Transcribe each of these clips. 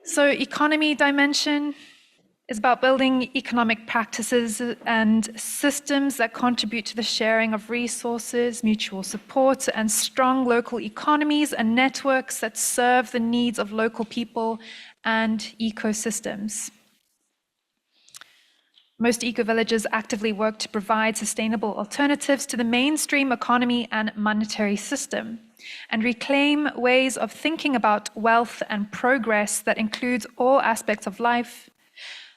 So economy dimension is about building economic practices and systems that contribute to the sharing of resources, mutual support, and strong local economies and networks that serve the needs of local people and ecosystems. Most eco-villages actively work to provide sustainable alternatives to the mainstream economy and monetary system, and reclaim ways of thinking about wealth and progress that includes all aspects of life.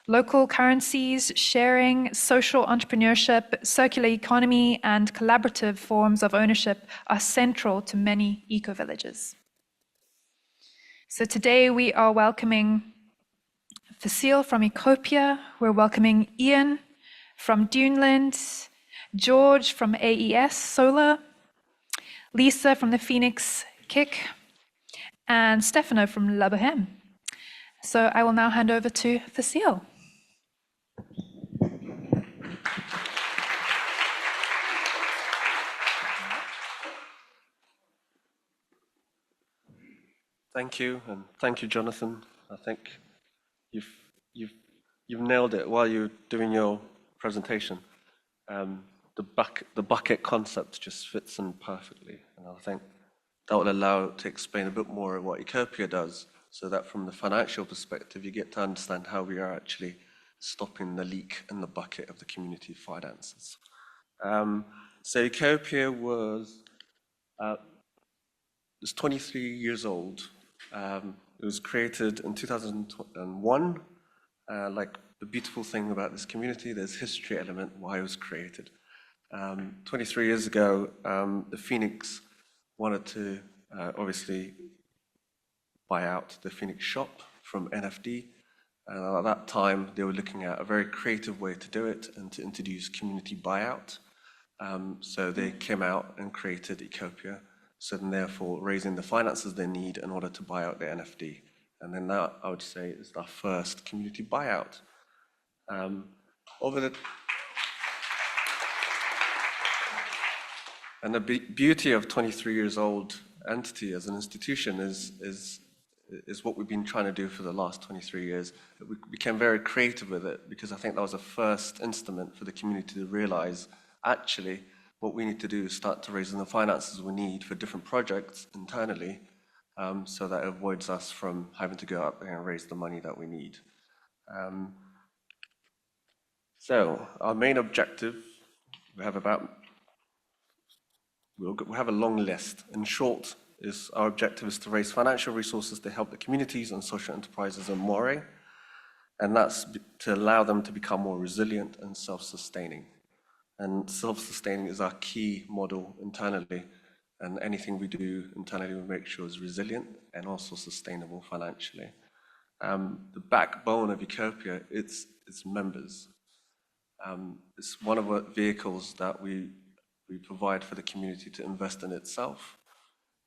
Local currencies, sharing, social entrepreneurship, circular economy, and collaborative forms of ownership are central to many eco-villages. So today we are welcoming Facile from Ecopia, we're welcoming Ian from Duneland, George from AES Solar, Lisa from the Phoenix Kick, and Stefano from La Boheme. So I will now hand over to Facile. Thank you, and thank you, Jonathan. I think you've nailed it while you're doing your presentation. The bucket concept just fits in perfectly, and I think that will allow to explain a bit more of what Ecopia does, so that from the financial perspective, you get to understand how we are actually stopping the leak in the bucket of the community finances. So Ecopia was 23 years old. It was created in 2001. Like the beautiful thing about this community, there's history element why it was created. 23 years ago, the Phoenix wanted to obviously buy out the Phoenix shop from NFD. And at that time, they were looking at a very creative way to do it and to introduce community buyout. So they came out and created Ecopia. So then therefore raising the finances they need in order to buy out the NFD. And then that, I would say, is our first community buyout. And the beauty of 23 years old entity as an institution is what we've been trying to do for the last 23 years. We became very creative with it because I think that was the first instrument for the community to realize actually what we need to do is start to raise the finances we need for different projects internally, so that avoids us from having to go out there and raise the money that we need. So our main objective, we have a long list. In short, our objective is to raise financial resources to help the communities and social enterprises in Moray, and that's to allow them to become more resilient and self-sustaining. And self-sustaining is our key model internally, and anything we do internally we make sure is resilient and also sustainable financially. The backbone of Ecopia, it's members. It's one of the vehicles that we provide for the community to invest in itself,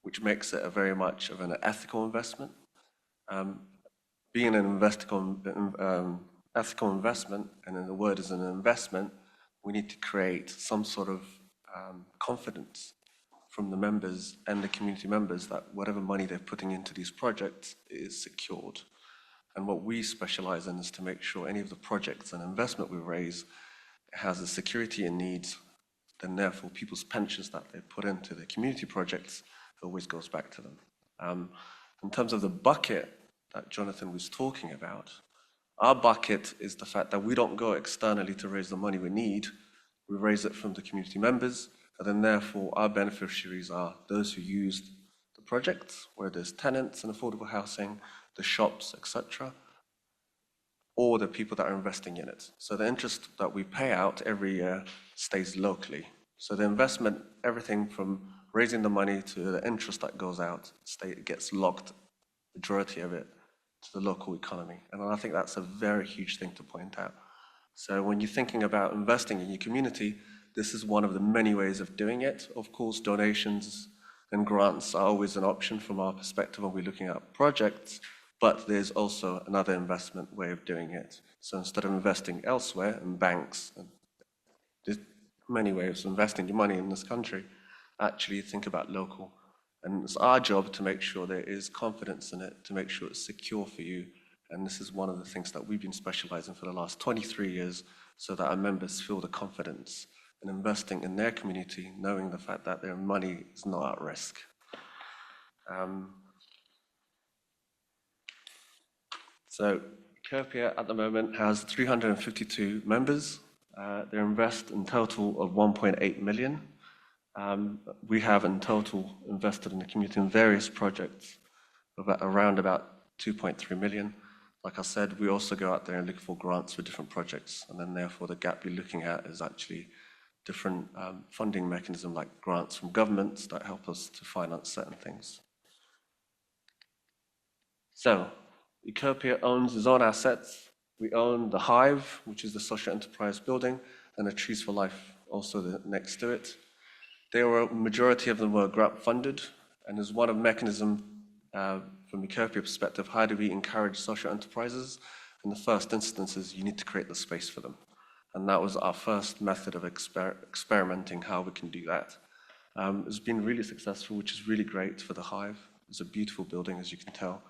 which makes it a very much of an ethical investment. Being an ethical investment, and then the word is an investment, we need to create some sort of confidence from the members and the community members that whatever money they're putting into these projects is secured. And what we specialize in is to make sure any of the projects and investment we raise has the security it needs, then therefore people's pensions that they put into the community projects always goes back to them. In terms of the bucket that Jonathan was talking about, our bucket is the fact that we don't go externally to raise the money we need. We raise it from the community members, and then therefore our beneficiaries are those who used the projects, where there's tenants and affordable housing, the shops, etc., or the people that are investing in it. So the interest that we pay out every year stays locally. So the investment, everything from raising the money to the interest that goes out, gets locked, majority of it, to the local economy. And I think that's a very huge thing to point out. So when you're thinking about investing in your community, this is one of the many ways of doing it. Of course, donations and grants are always an option from our perspective when we're looking at projects, but there's also another investment way of doing it. So instead of investing elsewhere in banks, and there's many ways of investing your money in this country, actually think about local. And it's our job to make sure there is confidence in it, to make sure it's secure for you, And this is one of the things that we've been specializing for the last 23 years, so that our members feel the confidence in investing in their community, knowing the fact that their money is not at risk. So Ecopia at the moment has 352 members. They invest in total of 1.8 million. We have in total invested in the community in various projects of around about 2.3 million. Like I said, we also go out there and look for grants for different projects, and then therefore the gap you're looking at is actually different funding mechanism like grants from governments that help us to finance certain things. So, Ecopia owns its own assets. We own the Hive, which is the social enterprise building, and the Trees for Life, also next to it. Majority of them were grant funded, and as one of mechanism from Ecopia perspective, how do we encourage social enterprises? In the first instances, you need to create the space for them. And that was our first method of experimenting how we can do that. It's been really successful, which is really great for the Hive. It's a beautiful building, as you can tell.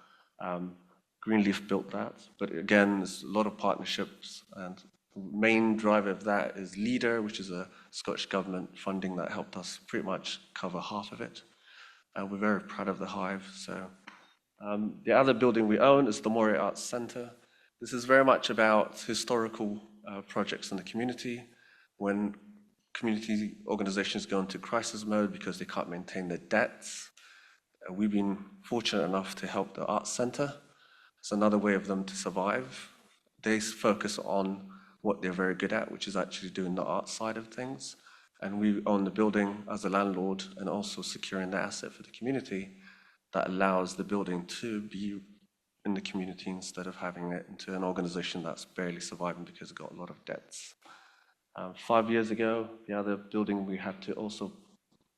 Greenleaf built that, but again, there's a lot of partnerships, and the main driver of that is LEADER, which is a Scottish government funding that helped us pretty much cover half of it. We're very proud of the Hive. So the other building we own is the Moray Arts Centre. This is very much about historical projects in the community. When community organizations go into crisis mode because they can't maintain their debts, we've been fortunate enough to help the Arts Centre. It's another way of them to survive. They focus on what they're very good at, which is actually doing the art side of things. And we own the building as a landlord and also securing the asset for the community that allows the building to be in the community instead of having it into an organization that's barely surviving because it got a lot of debts. 5 years ago, the other building we had to also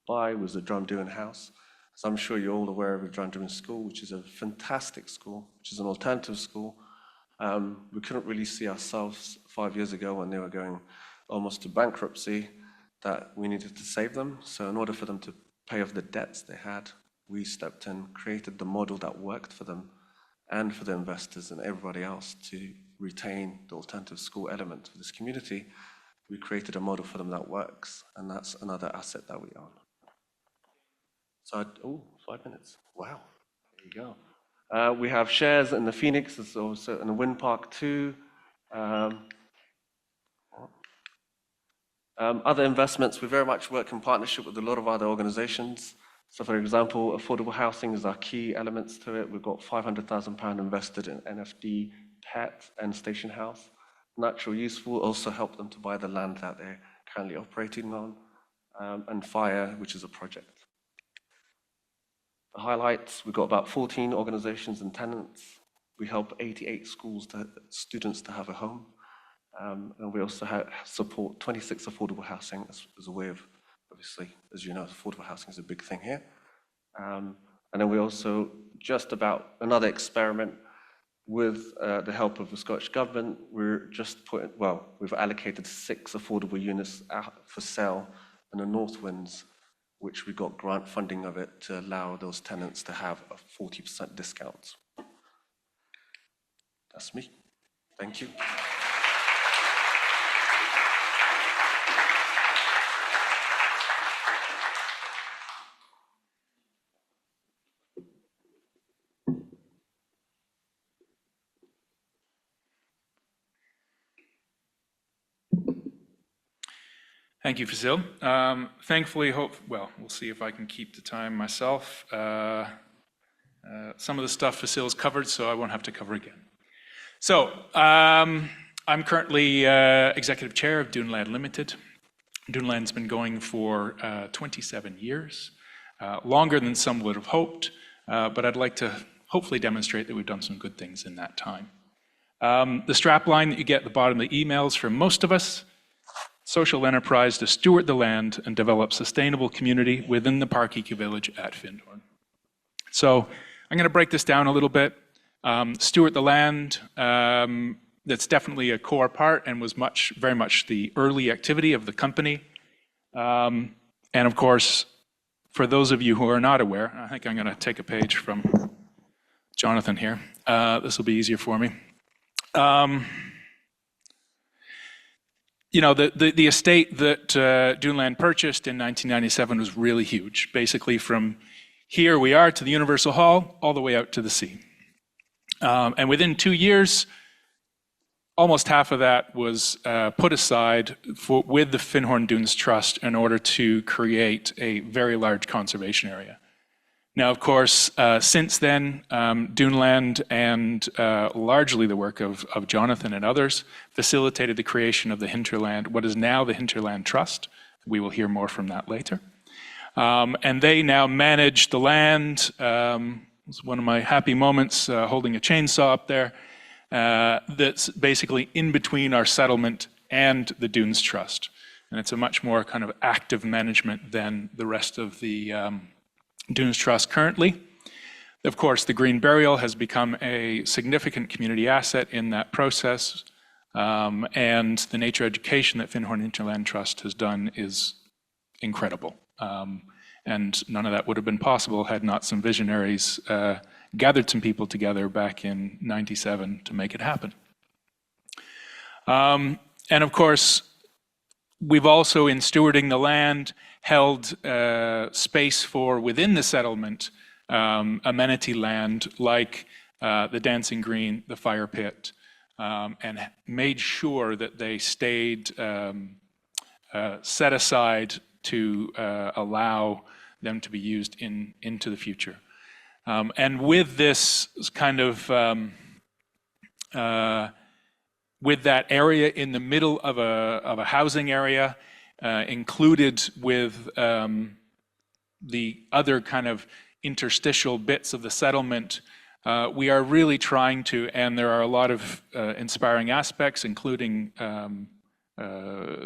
buy was the Drum Doing House. So I'm sure you're all aware of the Drum Doing School, which is a fantastic school, which is an alternative school. We couldn't really see ourselves 5 years ago when they were going almost to bankruptcy, that we needed to save them. So in order for them to pay off the debts they had, we stepped in, created the model that worked for them and for the investors and everybody else to retain the alternative school element for this community. We created a model for them that works, and that's another asset that we own. So, 5 minutes. Wow, there you go. We have shares in the Phoenix, there's also in the Wind Park too. Other investments, we very much work in partnership with a lot of other organizations. So for example, affordable housing is our key elements to it. We've got £500,000 invested in NFD, PET, and Station House. Natural Use will also help them to buy the land that they're currently operating on, and FIRE, which is a project. The highlights, we've got about 14 organizations and tenants. We help 88 students to have a home. And we also support 26 affordable housing as a way of, obviously, as you know, affordable housing is a big thing here. And then we also, just about another experiment with the help of the Scottish Government, we've allocated 6 affordable units out for sale in the North Winds, which we got grant funding of it to allow those tenants to have a 40% discount. That's me. Thank you. Thank you, Fasil. Thankfully, we'll see if I can keep the time myself. Some of the stuff Fasil's covered, so I won't have to cover again. So, I'm currently Executive Chair of Duneland Limited. Duneland's been going for 27 years, longer than some would have hoped, but I'd like to hopefully demonstrate that we've done some good things in that time. The strapline that you get at the bottom of the emails from most of us: social enterprise to steward the land and develop sustainable community within the park Ecovillage at Findhorn. So I'm going to break this down a little bit. Steward the land, that's definitely a core part and was very much the early activity of the company. And of course, for those of you who are not aware, I think I'm going to take a page from Jonathan here. This will be easier for me. You know, the estate that Duneland purchased in 1997 was really huge. Basically from here we are to the Universal Hall, all the way out to the sea. And within 2 years, almost half of that was put aside with the Findhorn Dunes Trust in order to create a very large conservation area. Now, of course, since then, Duneland and largely the work of Jonathan and others facilitated the creation of the Hinterland, what is now the Hinterland Trust. We will hear more from that later. And they now manage the land. It's one of my happy moments, holding a chainsaw up there. That's basically in between our settlement and the Dunes Trust. And it's a much more kind of active management than the rest of the Dunes Trust currently. Of course, the Green Burial has become a significant community asset in that process. And the nature education that Findhorn Hinterland Trust has done is incredible. And none of that would have been possible had not some visionaries gathered some people together back in '97 to make it happen. And of course, we've also, in stewarding the land, held space for within the settlement amenity land like the dancing green, the fire pit, and made sure that they stayed set aside to allow them to be used into the future. And with this kind of, with that area in the middle of a housing area, included with the other kind of interstitial bits of the settlement, we are really trying to, and there are a lot of inspiring aspects, including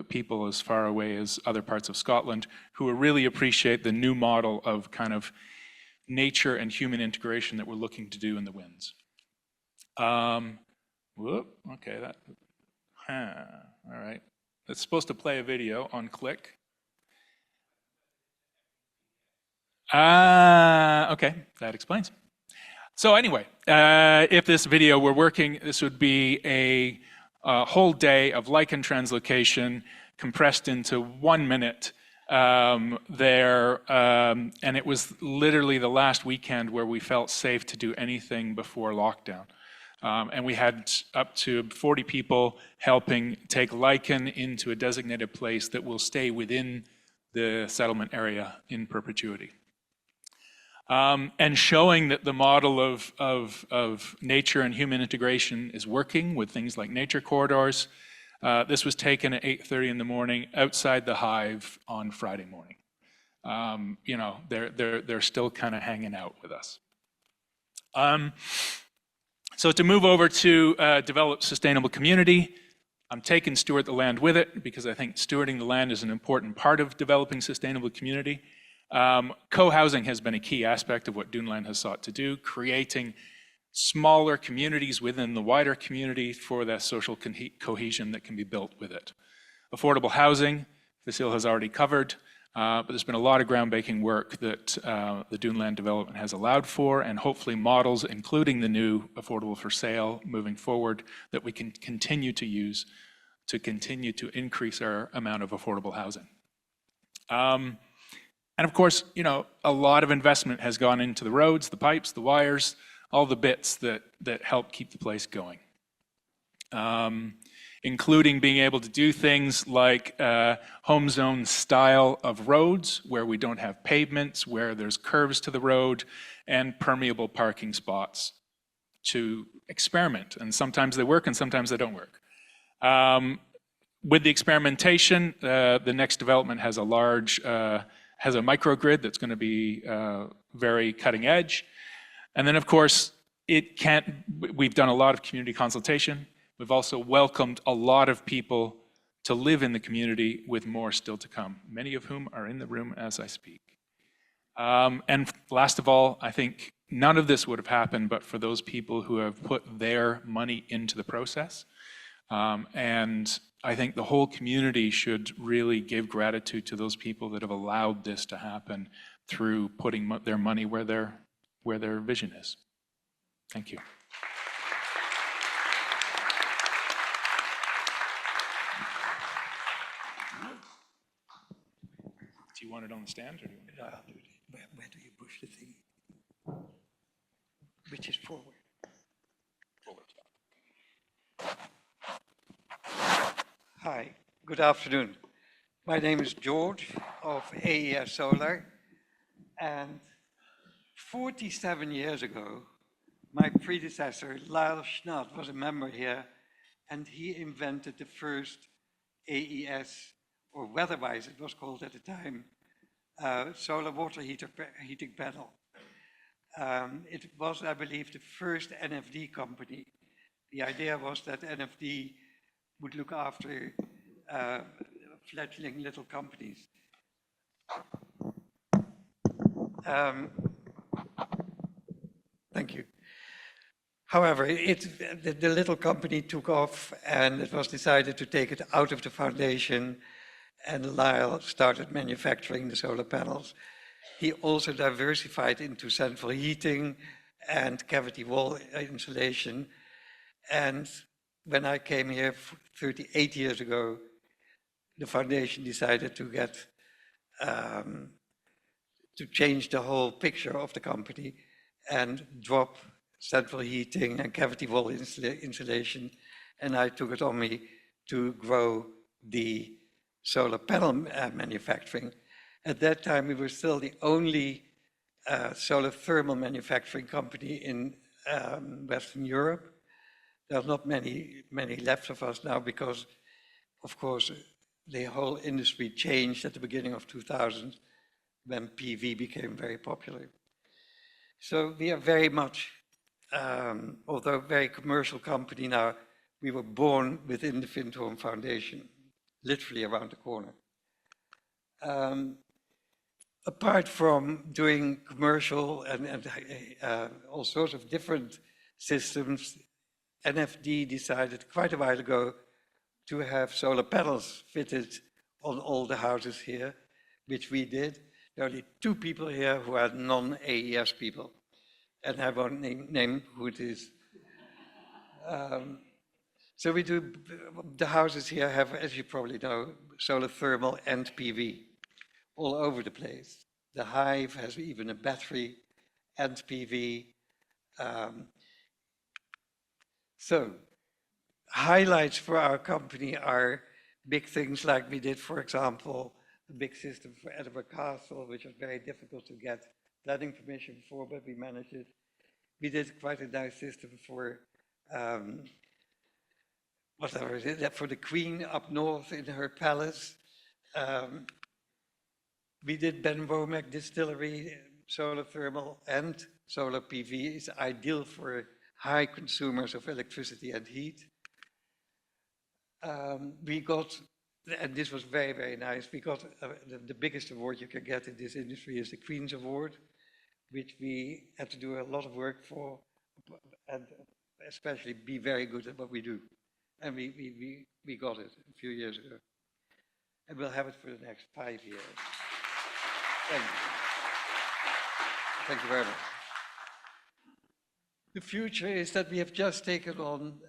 people as far away as other parts of Scotland, who really appreciate the new model of kind of nature and human integration that we're looking to do in the winds. Whoop, okay, that, all right. It's supposed to play a video on click. Okay, that explains. So anyway, if this video were working, this would be a whole day of lichen translocation compressed into 1 minute there. And it was literally the last weekend where we felt safe to do anything before lockdown. And we had up to 40 people helping take lichen into a designated place that will stay within the settlement area in perpetuity. And showing that the model of nature and human integration is working with things like nature corridors. This was taken at 8:30 in the morning outside the hive on Friday morning. You know, they're still kind of hanging out with us. So to move over to develop sustainable community, I'm taking Steward the Land with it because I think stewarding the land is an important part of developing sustainable community. Co-housing has been a key aspect of what Duneland has sought to do, creating smaller communities within the wider community for that social cohesion that can be built with it. Affordable housing, Vasile has already covered, but there's been a lot of groundbreaking work that the Duneland development has allowed for, and hopefully models, including the new affordable for sale moving forward, that we can continue to use to continue to increase our amount of affordable housing. And of course, you know, a lot of investment has gone into the roads, the pipes, the wires, all the bits that help keep the place going. Including being able to do things like home zone style of roads where we don't have pavements, where there's curves to the road, and permeable parking spots to experiment. And sometimes they work and sometimes they don't work. With the experimentation, the next development has a large, has a microgrid that's going to be very cutting edge. And then of course, we've done a lot of community consultation. We've also welcomed a lot of people to live in the community, with more still to come, many of whom are in the room as I speak. And last of all, I think none of this would have happened but for those people who have put their money into the process. And I think the whole community should really give gratitude to those people that have allowed this to happen through putting their money where their vision is. Thank you. Do you want it on the stand? Or do you want No, I'll do it. Where do you push the thing? Which is forward. Hi, good afternoon. My name is George of AES Solar, and 47 years ago, my predecessor, Lyle Schnott, was a member here, and he invented the first AES, or weatherwise it was called at the time, solar water heating panel. It was, I believe, the first NFD company. The idea was that NFD would look after fledgling little companies. Thank you. However, the little company took off, and it was decided to take it out of the foundation, and Lyle started manufacturing the solar panels. He also diversified into central heating and cavity wall insulation. And when I came here 38 years ago, the foundation decided to change the whole picture of the company and drop central heating and cavity wall insulation. And I took it on me to grow the solar panel manufacturing. At that time, we were still the only solar thermal manufacturing company in Western Europe. There are not many left of us now because, of course, the whole industry changed at the beginning of 2000 when PV became very popular. So we are very much, although a very commercial company now, we were born within the Findhorn Foundation, literally around the corner. Apart from doing commercial and all sorts of different systems, NFD decided quite a while ago to have solar panels fitted on all the houses here, which we did. There are only 2 people here who are non-AES people, and I won't name who it is. So we do, the houses here have, as you probably know, solar thermal and PV all over the place. The hive has even a battery and PV. So highlights for our company are big things like we did, for example, a big system for Edinburgh Castle, which was very difficult to get planning permission for, but we managed it. We did quite a nice system for whatever it is, for the Queen up north in her palace. We did Ben Womack Distillery, solar thermal and solar PV is ideal for high consumers of electricity and heat. We got, and this was very, very nice, we got the biggest award you can get in this industry is the Queen's Award, which we had to do a lot of work for, and especially be very good at what we do. And we got it a few years ago. And we'll have it for the next 5 years. Thank you. Thank you very much. The future is that we have just taken on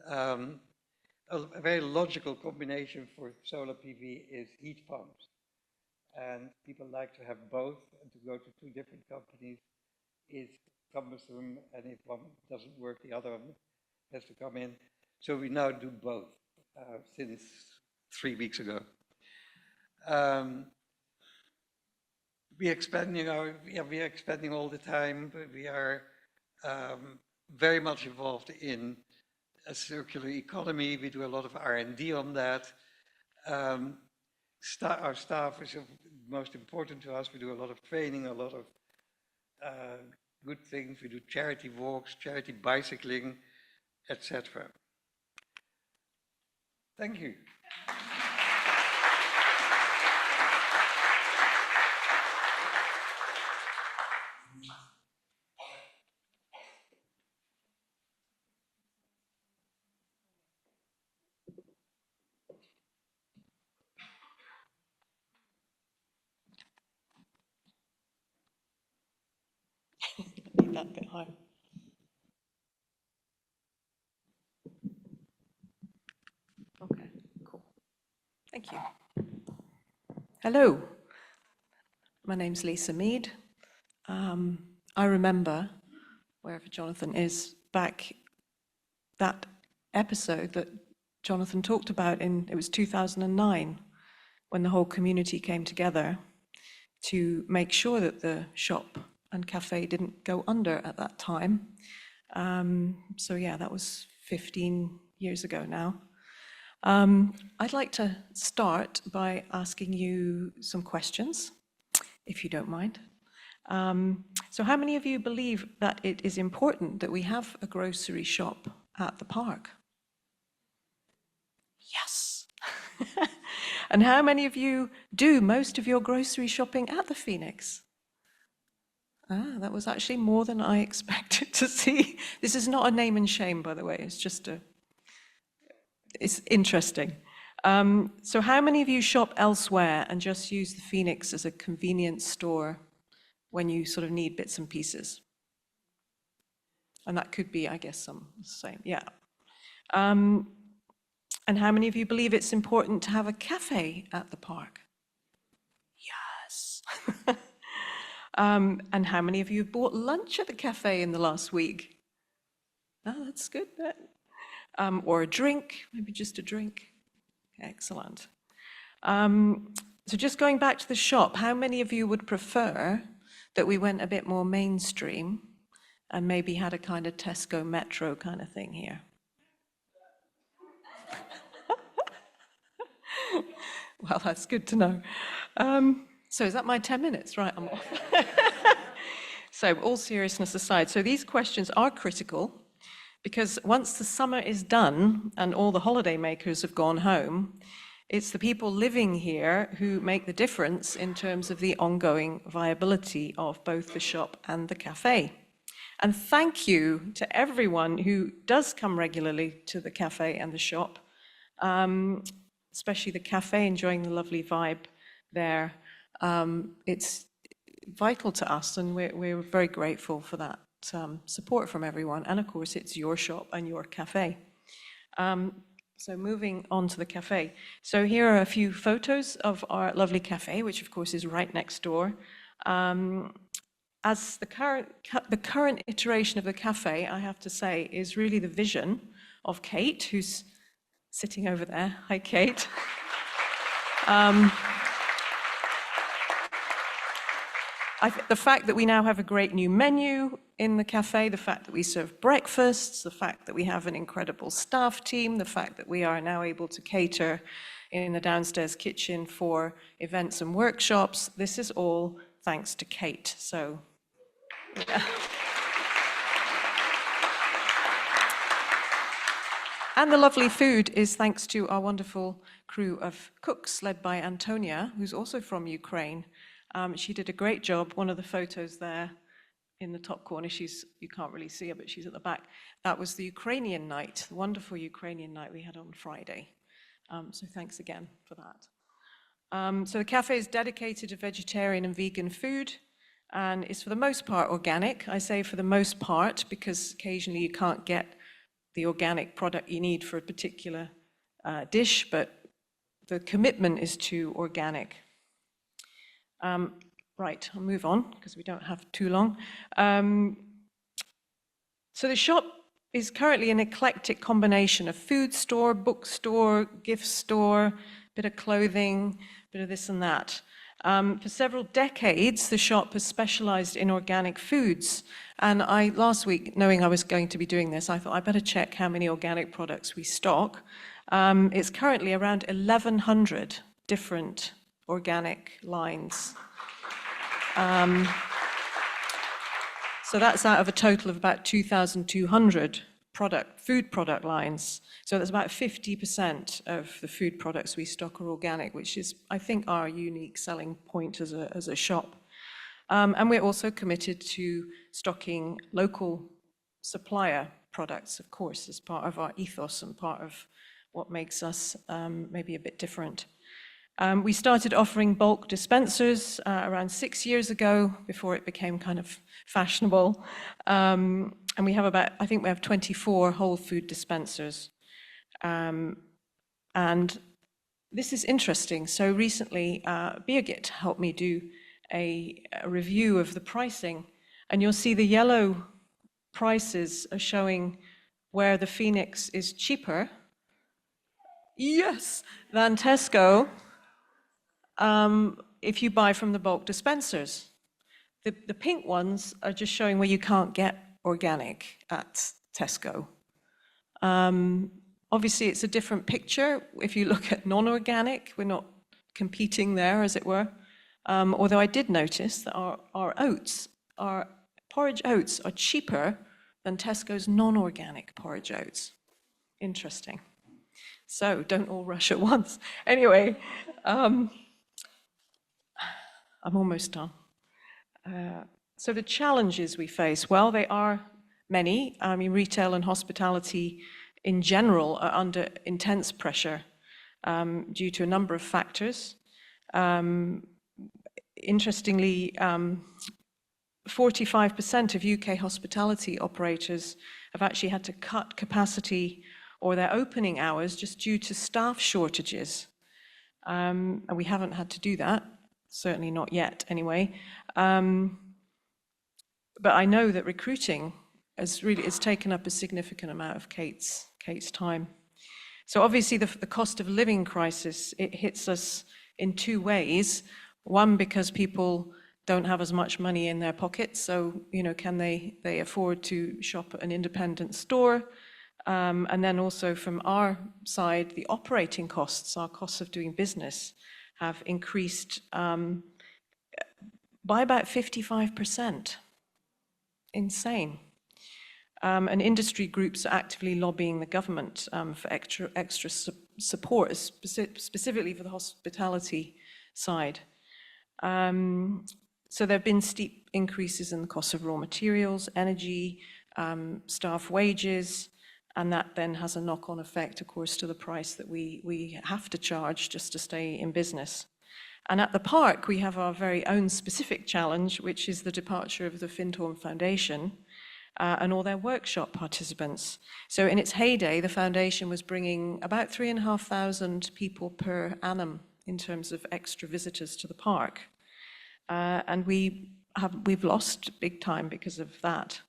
a very logical combination for solar PV is heat pumps. And people like to have both, and to go to 2 different companies is cumbersome, and if one doesn't work, the other one has to come in. So we now do both since 3 weeks ago. We're expanding all the time. We are very much involved in a circular economy. We do a lot of R&D on that. Our staff is most important to us. We do a lot of training, a lot of good things. We do charity walks, charity bicycling, etc. Thank you. Need that bit higher. Thank you. Hello, my name's Lisa Mead. I remember, wherever Jonathan is, back that episode that Jonathan talked about it was 2009, when the whole community came together to make sure that the shop and cafe didn't go under at that time. So yeah, that was 15 years ago now. I'd like to start by asking you some questions, if you don't mind. So how many of you believe that it is important that we have a grocery shop at the park? Yes. And how many of you do most of your grocery shopping at the Phoenix? That was actually more than I expected to see. This is not a name and shame, by the way. It's just it's interesting. So how many of you shop elsewhere and just use the Phoenix as a convenience store when you sort of need bits and pieces? And that could be, I guess, some same, yeah. And how many of you believe it's important to have a cafe at the park? Yes. And how many of you bought lunch at the cafe in the last week? Oh, that's good. Or a drink, maybe just a drink. Excellent. So just going back to the shop, how many of you would prefer that we went a bit more mainstream and maybe had a kind of Tesco Metro kind of thing here? Well, that's good to know. So is that my 10 minutes? Right, I'm off. So all seriousness aside, so these questions are critical because once the summer is done and all the holiday makers have gone home, it's the people living here who make the difference in terms of the ongoing viability of both the shop and the cafe. And thank you to everyone who does come regularly to the cafe and the shop, especially the cafe, enjoying the lovely vibe there. It's vital to us, and we're very grateful for that support from everyone. And of course, it's your shop and your cafe. So moving on to the cafe. So here are a few photos of our lovely cafe, which of course is right next door. As the current iteration of the cafe, I have to say, is really the vision of Kate, who's sitting over there. Hi, Kate. The fact that we now have a great new menu in the cafe, the fact that we serve breakfasts, the fact that we have an incredible staff team, the fact that we are now able to cater in the downstairs kitchen for events and workshops, this is all thanks to Kate. So, yeah. And the lovely food is thanks to our wonderful crew of cooks led by Antonia, who's also from Ukraine. She did a great job. One of the photos there in the top corner, you can't really see her, but she's at the back. That was the Ukrainian night, the wonderful Ukrainian night we had on Friday. So thanks again for that. So the cafe is dedicated to vegetarian and vegan food, and is for the most part organic. I say for the most part because occasionally you can't get the organic product you need for a particular dish, but the commitment is to organic. Right, I'll move on because we don't have too long. So the shop is currently an eclectic combination of food store, bookstore, gift store, bit of clothing, bit of this and that. For several decades, the shop has specialized in organic foods. And last week, knowing I was going to be doing this, I thought I better check how many organic products we stock. It's currently around 1,100 different organic lines. So that's out of a total of about 2,200 food product lines. So that's about 50% of the food products we stock are organic, which is, I think, our unique selling point as a shop. And we're also committed to stocking local supplier products, of course, as part of our ethos and part of what makes us maybe a bit different. We started offering bulk dispensers around 6 years ago, before it became kind of fashionable. And we have I think we have 24 whole food dispensers. And this is interesting. So recently, Birgit helped me do a review of the pricing, and you'll see the yellow prices are showing where the Phoenix is cheaper, yes, than Tesco if you buy from the bulk dispensers. The pink ones are just showing where you can't get organic at Tesco. Obviously, it's a different picture. If you look at non-organic, we're not competing there, as it were. Although I did notice that our oats, our porridge oats, are cheaper than Tesco's non-organic porridge oats. Interesting. So don't all rush at once. Anyway, I'm almost done. So the challenges we face, well, they are many. I mean, retail and hospitality in general are under intense pressure due to a number of factors. Interestingly, 45% of UK hospitality operators have actually had to cut capacity or their opening hours just due to staff shortages. And we haven't had to do that, certainly not yet anyway. But I know that recruiting has taken up a significant amount of Kate's time. So obviously the cost of living crisis, it hits us in two ways. One, because people don't have as much money in their pockets, so can they afford to shop at an independent store? And then also from our side, the operating costs, our costs of doing business, have increased by about 55%. Insane. And industry groups are actively lobbying the government for extra support, specifically for the hospitality side. So there have been steep increases in the cost of raw materials, energy, staff wages, and that then has a knock-on effect, of course, to the price that we have to charge just to stay in business. And at the park, we have our very own specific challenge, which is the departure of the Findhorn Foundation and all their workshop participants. So in its heyday, the foundation was bringing about 3,500 people per annum in terms of extra visitors to the park. And we've lost big time because of that.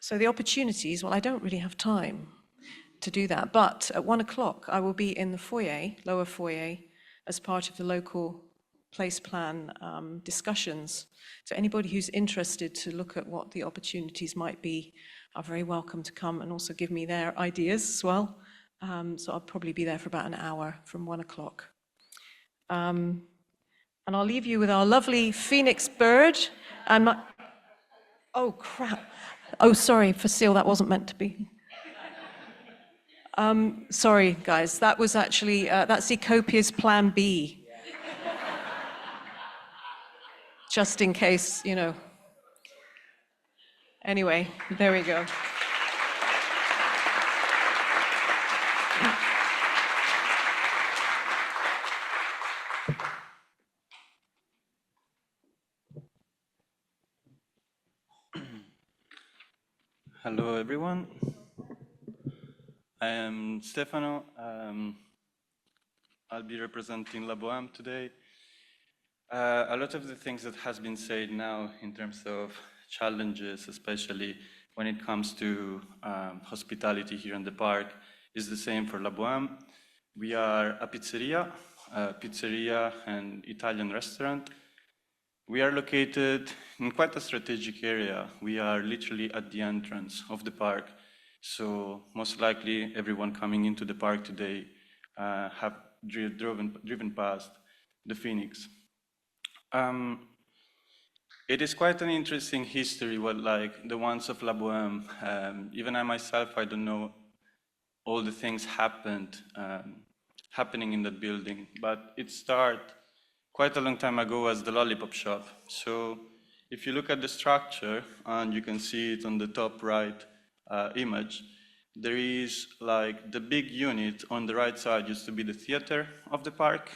So the opportunities, well, I don't really have time to do that, but at 1 o'clock, I will be in the foyer, lower foyer, as part of the local place plan discussions. So anybody who's interested to look at what the opportunities might be are very welcome to come and also give me their ideas as well. So I'll probably be there for about an hour from 1 o'clock. And I'll leave you with our lovely phoenix bird and my, oh crap. Oh, sorry, Facile, that wasn't meant to be. Sorry, guys, that was actually, that's Ecopia's plan B. Just in case, Anyway, there we go. Hello, everyone. I am Stefano. I'll be representing La Bohème today. A lot of the things that has been said now in terms of challenges, especially when it comes to hospitality here in the park, is the same for La Bohème. We are a pizzeria and Italian restaurant. We are located in quite a strategic area. We are literally at the entrance of the park. So most likely everyone coming into the park today have driven past the Phoenix. It is quite an interesting history, like the ones of La Bohème. Even I myself, I don't know all the things happening in that building, but it started quite a long time ago as the lollipop shop. So if you look at the structure, and you can see it on the top right image, there is like the big unit on the right side used to be the theater of the park.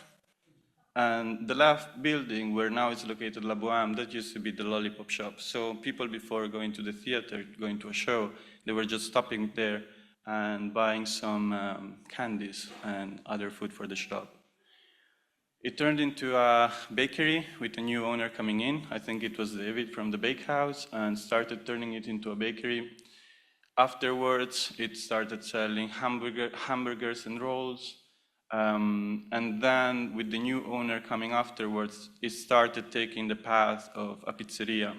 And the left building where now is located La Bohème, that used to be the lollipop shop. So people before going to the theater, going to a show, they were just stopping there and buying some candies and other food for the shop. It turned into a bakery with a new owner coming in. I think it was David from the bakehouse, and started turning it into a bakery. Afterwards, it started selling hamburgers and rolls. And then with the new owner coming afterwards, it started taking the path of a pizzeria.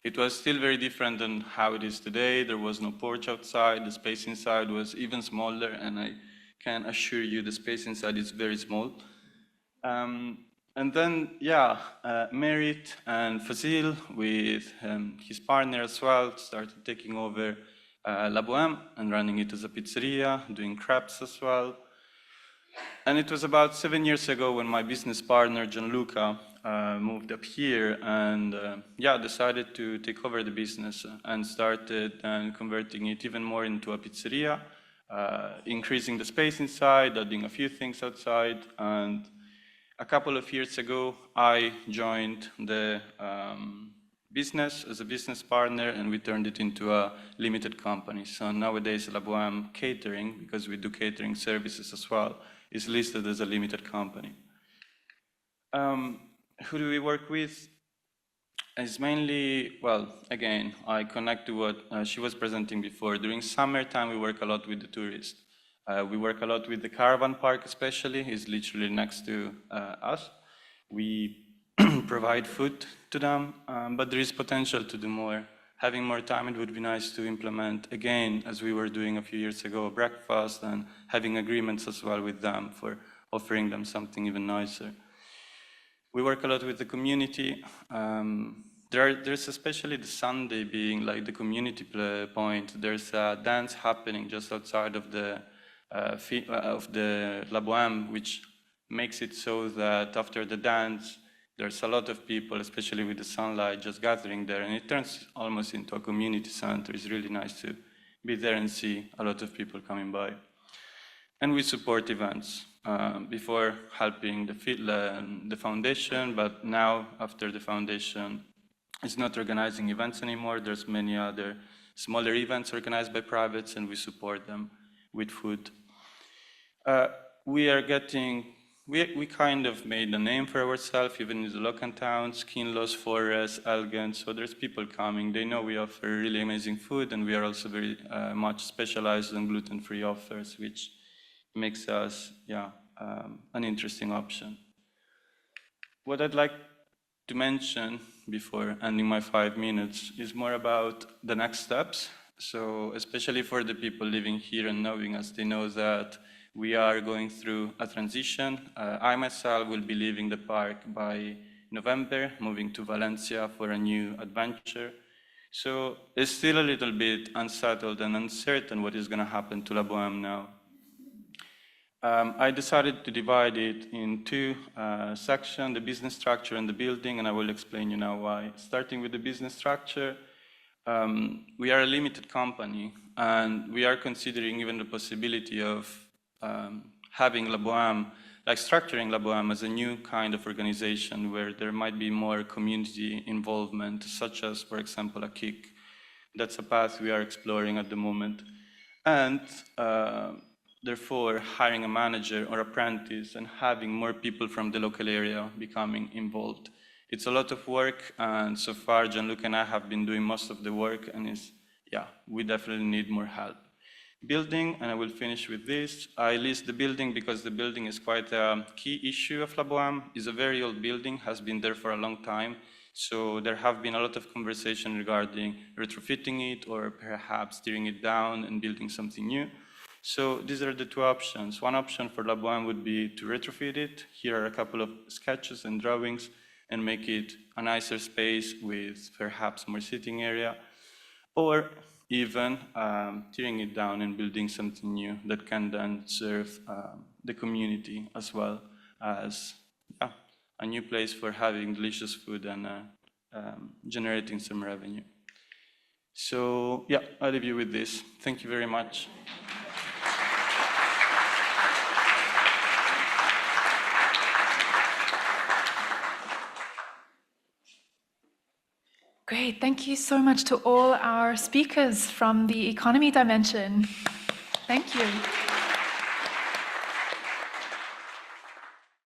It was still very different than how it is today. There was no porch outside. The space inside was even smaller, and I can assure you the space inside is very small. And then, Merit and Fazil, with his partner as well, started taking over La Bohème and running it as a pizzeria, doing crepes as well. And it was about 7 years ago when my business partner, Gianluca, moved up here and decided to take over the business and started converting it even more into a pizzeria, increasing the space inside, adding a few things outside. And a couple of years ago, I joined the business as a business partner, and we turned it into a limited company. So nowadays, La Bohème Catering, because we do catering services as well, is listed as a limited company. Who do we work with? It's mainly, well, again, I connect to what she was presenting before. During summertime, we work a lot with the tourists. We work a lot with the caravan park, especially. It's literally next to us. We provide food to them, but there is potential to do more. Having more time, it would be nice to implement, again, as we were doing a few years ago, breakfast, and having agreements as well with them for offering them something even nicer. We work a lot with the community. There's especially the Sunday being like the community point. There's a dance happening just outside of the La Bohème, which makes it so that after the dance, there's a lot of people, especially with the sunlight, just gathering there, and it turns almost into a community center. It's really nice to be there and see a lot of people coming by. And we support events. Before helping the foundation, but now after the foundation is not organizing events anymore, there's many other smaller events organized by privates, and we support them with food. We kind of made a name for ourselves, even in the local towns, Kinloss, Forest, Elgin, so there's people coming. They know we offer really amazing food, and we are also very much specialized on gluten-free offers, which makes us, an interesting option. What I'd like to mention before ending my 5 minutes is more about the next steps. So especially for the people living here and knowing us, they know that we are going through a transition. I myself will be leaving the park by November, moving to Valencia for a new adventure. So it's still a little bit unsettled and uncertain what is going to happen to La Bohème now. I decided to divide it in two sections, the business structure and the building, and I will explain you now why. Starting with the business structure, we are a limited company, and we are considering even the possibility of having La Bohème, like structuring La Bohème as a new kind of organization where there might be more community involvement, such as, for example, a KIC. That's a path we are exploring at the moment. And therefore, hiring a manager or apprentice and having more people from the local area becoming involved. It's a lot of work, and so far, Gianluca and I have been doing most of the work, and we definitely need more help. Building, and I will finish with this. I list the building because the building is quite a key issue of La Bohème. It's a very old building, has been there for a long time, so there have been a lot of conversation regarding retrofitting it or perhaps tearing it down and building something new. So these are the two options. One option for La Bohème would be to retrofit it. Here are a couple of sketches and drawings and make it a nicer space with perhaps more sitting area, or even tearing it down and building something new that can then serve the community as well as a new place for having delicious food and generating some revenue. So I'll leave you with this. Thank you very much. Great, thank you so much to all our speakers from the economy dimension. Thank you.